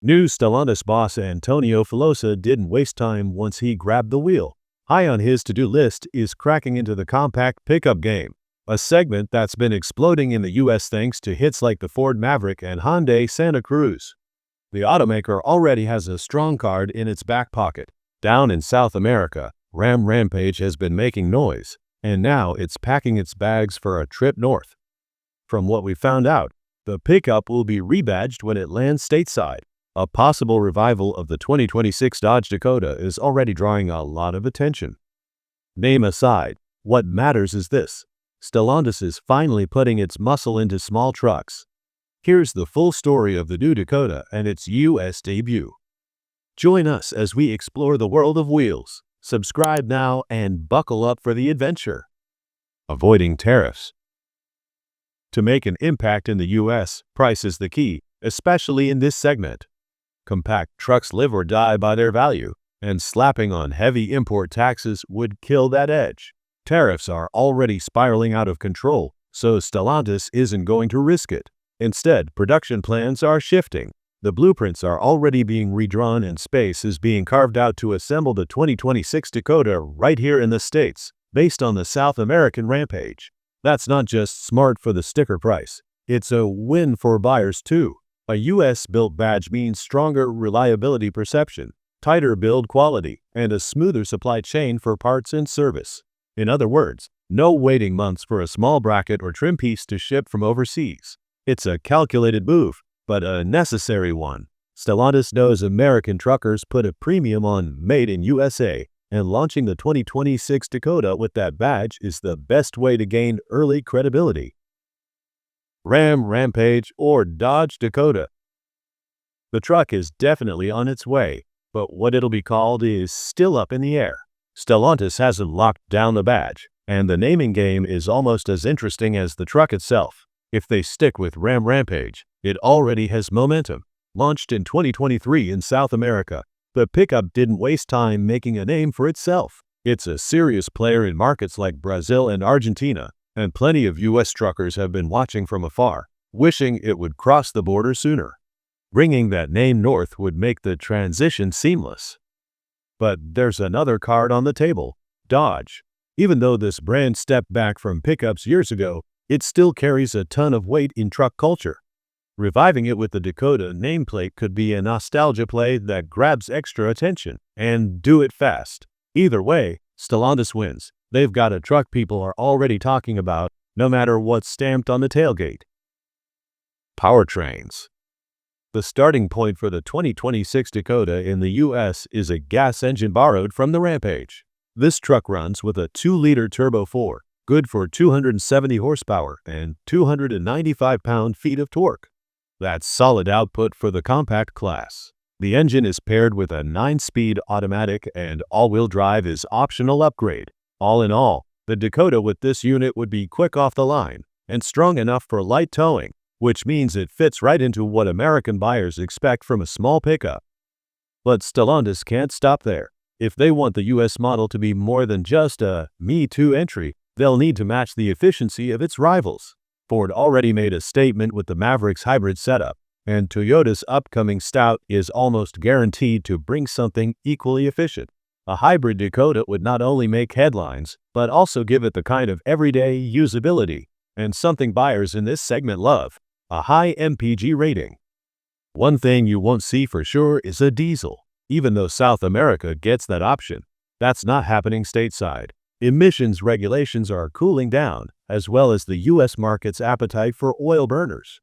New Stellantis boss Antonio Filosa didn't waste time once he grabbed the wheel. High on his to-do list is cracking into the compact pickup game, a segment that's been exploding in the US thanks to hits like the Ford Maverick and Hyundai Santa Cruz. The automaker already has a strong card in its back pocket. Down in South America, Ram Rampage has been making noise, and now it's packing its bags for a trip north. From what we found out, the pickup will be rebadged when it lands stateside. A possible revival of the 2026 Dodge Dakota is already drawing a lot of attention. Name aside, what matters is this: Stellantis is finally putting its muscle into small trucks. Here's the full story of the new Dakota and its US debut. Join us as we explore the world of wheels. Subscribe now and buckle up for the adventure. Avoiding tariffs. To make an impact in the US, price is the key, especially in this segment. Compact trucks live or die by their value, and slapping on heavy import taxes would kill that edge. Tariffs are already spiraling out of control, so Stellantis isn't going to risk it. Instead, production plans are shifting. The blueprints are already being redrawn and space is being carved out to assemble the 2026 Dakota right here in the States, based on the South American Rampage. That's not just smart for the sticker price. It's a win for buyers too. A US-built badge means stronger reliability perception, tighter build quality, and a smoother supply chain for parts and service. In other words, no waiting months for a small bracket or trim piece to ship from overseas. It's a calculated move, but a necessary one. Stellantis knows American truckers put a premium on Made in USA, and launching the 2026 Dakota with that badge is the best way to gain early credibility. Ram Rampage or Dodge Dakota. The truck is definitely on its way, but what it'll be called is still up in the air. Stellantis hasn't locked down the badge, and the naming game is almost as interesting as the truck itself. If they stick with Ram Rampage, it already has momentum. Launched in 2023 in South America, the pickup didn't waste time making a name for itself. It's a serious player in markets like Brazil and Argentina, and plenty of US truckers have been watching from afar, wishing it would cross the border sooner. Bringing that name north would make the transition seamless. But there's another card on the table: Dodge. Even though this brand stepped back from pickups years ago, it still carries a ton of weight in truck culture. Reviving it with the Dakota nameplate could be a nostalgia play that grabs extra attention, and do it fast. Either way, Stellantis wins. They've got a truck people are already talking about, no matter what's stamped on the tailgate. Powertrains. The starting point for the 2026 Dakota in the US is a gas engine borrowed from the Rampage. This truck runs with a 2-liter Turbo 4, good for 270 horsepower and 295 pound-feet of torque. That's solid output for the compact class. The engine is paired with a 9-speed automatic, and all-wheel drive is optional upgrade. All in all, the Dakota with this unit would be quick off the line and strong enough for light towing, which means it fits right into what American buyers expect from a small pickup. But Stellantis can't stop there. If they want the US model to be more than just a Me Too entry, they'll need to match the efficiency of its rivals. Ford already made a statement with the Maverick's hybrid setup, and Toyota's upcoming Stout is almost guaranteed to bring something equally efficient. A hybrid Dakota would not only make headlines, but also give it the kind of everyday usability, and something buyers in this segment love: a high MPG rating. One thing you won't see for sure is a diesel, even though South America gets that option. That's not happening stateside. Emissions regulations are cooling down, as well as the US market's appetite for oil burners.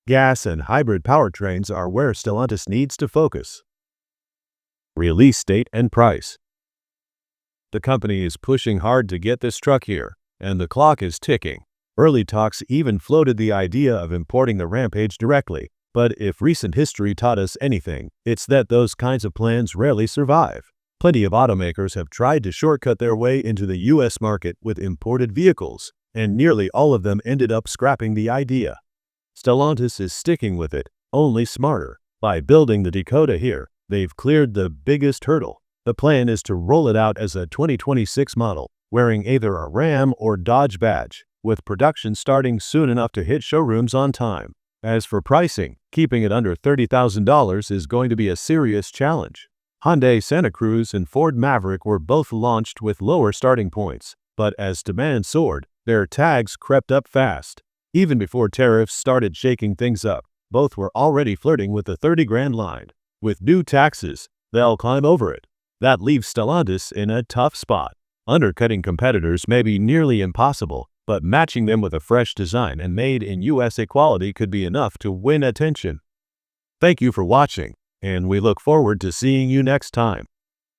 Gas and hybrid powertrains are where Stellantis needs to focus. Release date and price. The company is pushing hard to get this truck here, and the clock is ticking. Early talks even floated the idea of importing the Rampage directly, but if recent history taught us anything, it's that those kinds of plans rarely survive. Plenty of automakers have tried to shortcut their way into the US market with imported vehicles, and nearly all of them ended up scrapping the idea. Stellantis is sticking with it, only smarter. By building the Dakota here, they've cleared the biggest hurdle. The plan is to roll it out as a 2026 model, wearing either a Ram or Dodge badge, with production starting soon enough to hit showrooms on time. As for pricing, keeping it under $30,000 is going to be a serious challenge. Hyundai Santa Cruz and Ford Maverick were both launched with lower starting points, but as demand soared, their tags crept up fast. Even before tariffs started shaking things up, both were already flirting with the 30 grand line. With new taxes, they'll climb over it. That leaves Stellantis in a tough spot. Undercutting competitors may be nearly impossible, but matching them with a fresh design and made in USA quality could be enough to win attention. Thank you for watching, and we look forward to seeing you next time.